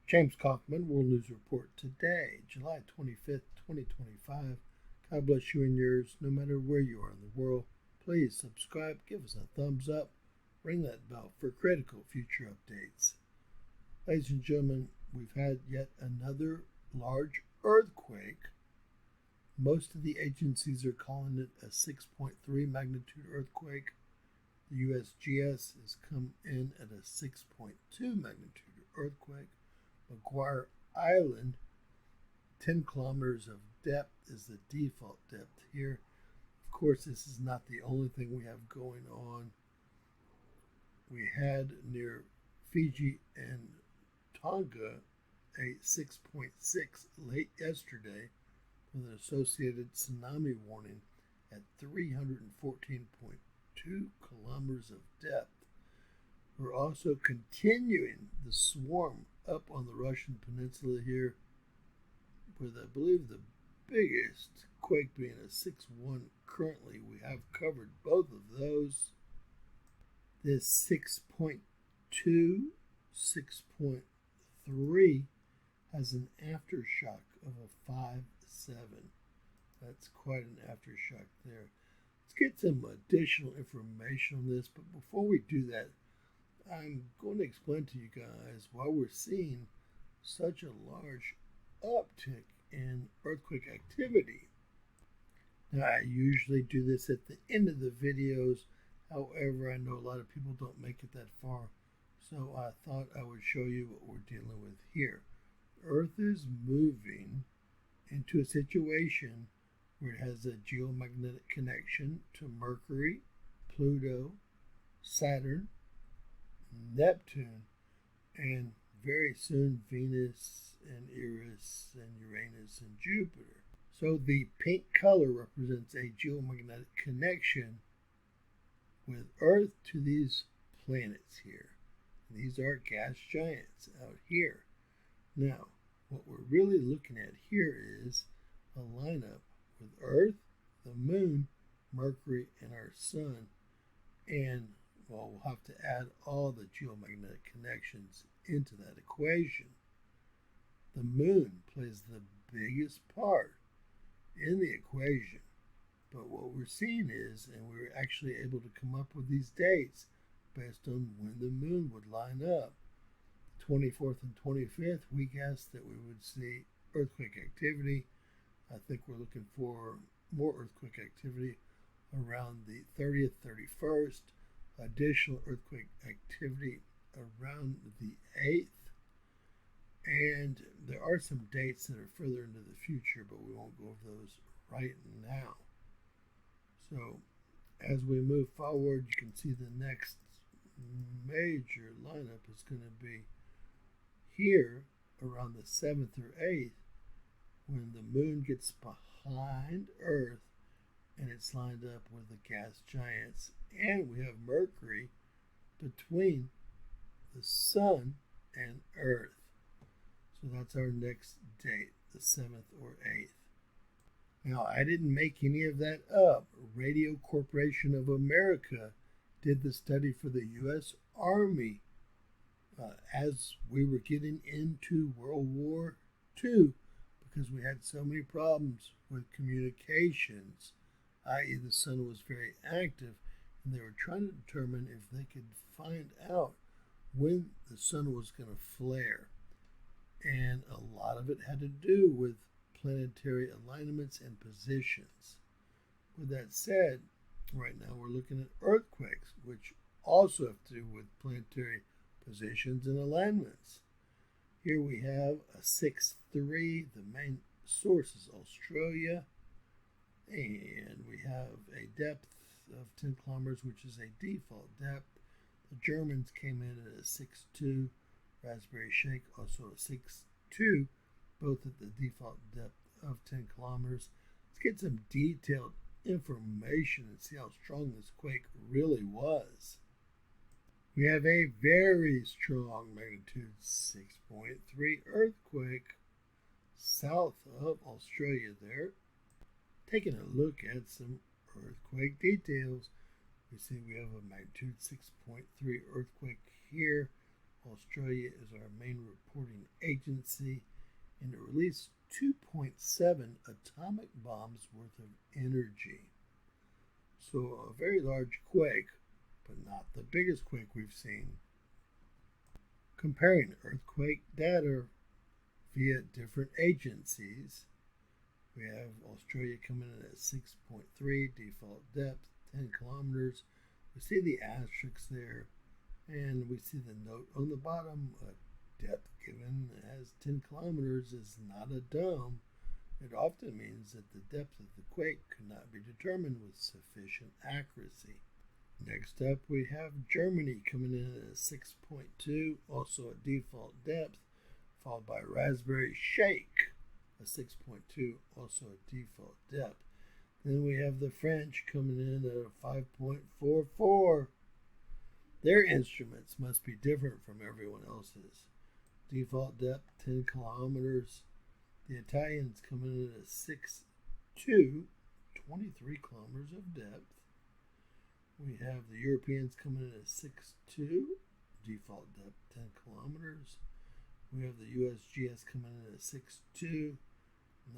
James Kaufman, World News Report today, July 25th, 2025. God bless you and yours, no matter where you are in the world. Please subscribe, give us a thumbs up, ring that bell for critical future updates. Ladies and gentlemen, we've had yet another large earthquake. Most of the agencies are calling it a 6.3 magnitude earthquake. The USGS has come in at a 6.2 magnitude earthquake. Macquarie Island, 10 kilometers of depth is the default depth here. Of course, this is not the only thing we have going on. We had near Fiji and Tonga a 6.6 late yesterday with an associated tsunami warning at 314.2 kilometers of depth. We're also continuing the swarm up on the Russian peninsula here, with I believe the biggest quake being a 6.1 currently. We have covered both of those. This 6.2, 6.3 has an aftershock of a 5.7. That's quite an aftershock there. Let's get some additional information on this, but before we do that, I'm going to explain to you guys why we're seeing such a large uptick in earthquake activity. Now, I usually do this at the end of the videos. However, I know a lot of people don't make it that far, so I thought I would show you what we're dealing with here. Earth is moving into a situation where it has a geomagnetic connection to Mercury, Pluto, Saturn, Neptune, and very soon Venus and Eris and Uranus and Jupiter. So the pink color represents a geomagnetic connection with Earth to these planets here. These are gas giants out here. Now, what we're really looking at here is a lineup with Earth, the Moon, Mercury, and our Sun. And, well, we'll have to add all the geomagnetic connections into that equation. The Moon plays the biggest part in the equation. But what we're seeing is, and we were actually able to come up with these dates based on when the Moon would line up. 24th and 25th, we guessed that we would see earthquake activity. I think we're looking for more earthquake activity around the 30th, 31st, additional earthquake activity around the 8th, and there are some dates that are further into the future, but we won't go over those right now. So as we move forward, you can see the next major lineup is going to be here around the 7th or 8th, when the Moon gets behind Earth and it's lined up with the gas giants, and we have Mercury between the Sun and Earth. So that's our next date, the 7th or 8th. Now, I didn't make any of that up. Radio Corporation of America did the study for the U.S. Army as we were getting into World War II, because we had so many problems with communications, i.e. the sun was very active, and they were trying to determine if they could find out when the sun was going to flare. And a lot of it had to do with planetary alignments and positions. With that said, right now we're looking at earthquakes, which also have to do with planetary positions and alignments. Here we have a 6.3. The main source is Australia, and we have a depth of 10 kilometers, which is a default depth. The Germans came in at a 6.2. Raspberry Shake also a 6.2, both at the default depth of 10 kilometers. Let's get some detailed information and see how strong this quake really was. We have a very strong magnitude 6.3 earthquake south of Australia there. Taking a look at some earthquake details, we see we have a magnitude 6.3 earthquake here Australia is our main reporting agency, and it released 2.7 atomic bombs worth of energy. So a very large quake, but not the biggest quake we've seen. Comparing earthquake data via different agencies, we have Australia coming in at 6.3 default depth, 10 kilometers. We see the asterisks there, and we see the note on the bottom. Depth given as 10 kilometers is not a dome. It often means that the depth of the quake could not be determined with sufficient accuracy. Next up, we have Germany coming in at a 6.2, also a default depth, followed by Raspberry Shake, a 6.2, also a default depth. Then we have the French coming in at a 5.44. Their instruments must be different from everyone else's. Default depth 10 kilometers. The Italians coming in at a 6.2, 23 kilometers of depth. We have the Europeans coming in at 6.2, default depth 10 kilometers. We have the USGS coming in at 6.2, and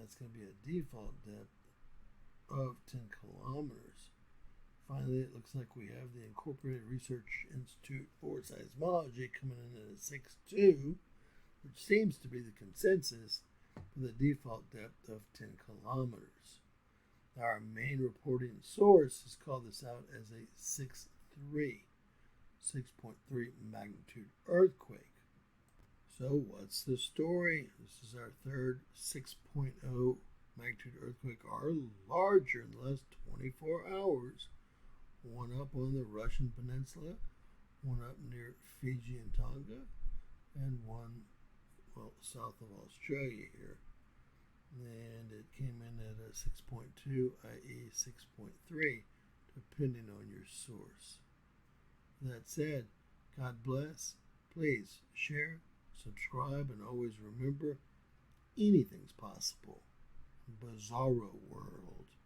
that's going to be a default depth of 10 kilometers. Finally, it looks like we have the Incorporated Research Institute for Seismology coming in at a 6.2, which seems to be the consensus for the default depth of 10 kilometers. Our main reporting source has called this out as a 6.3 magnitude earthquake. So what's the story? This is our third 6.0 magnitude earthquake, or larger, in the last 24 hours. One up on the Russian peninsula, one up near Fiji and Tonga, and one, south of Australia here. And it came in at a 6.2, i.e. 6.3, depending on your source. That said, God bless. Please share, subscribe, and always remember, anything's possible. Bizarro world.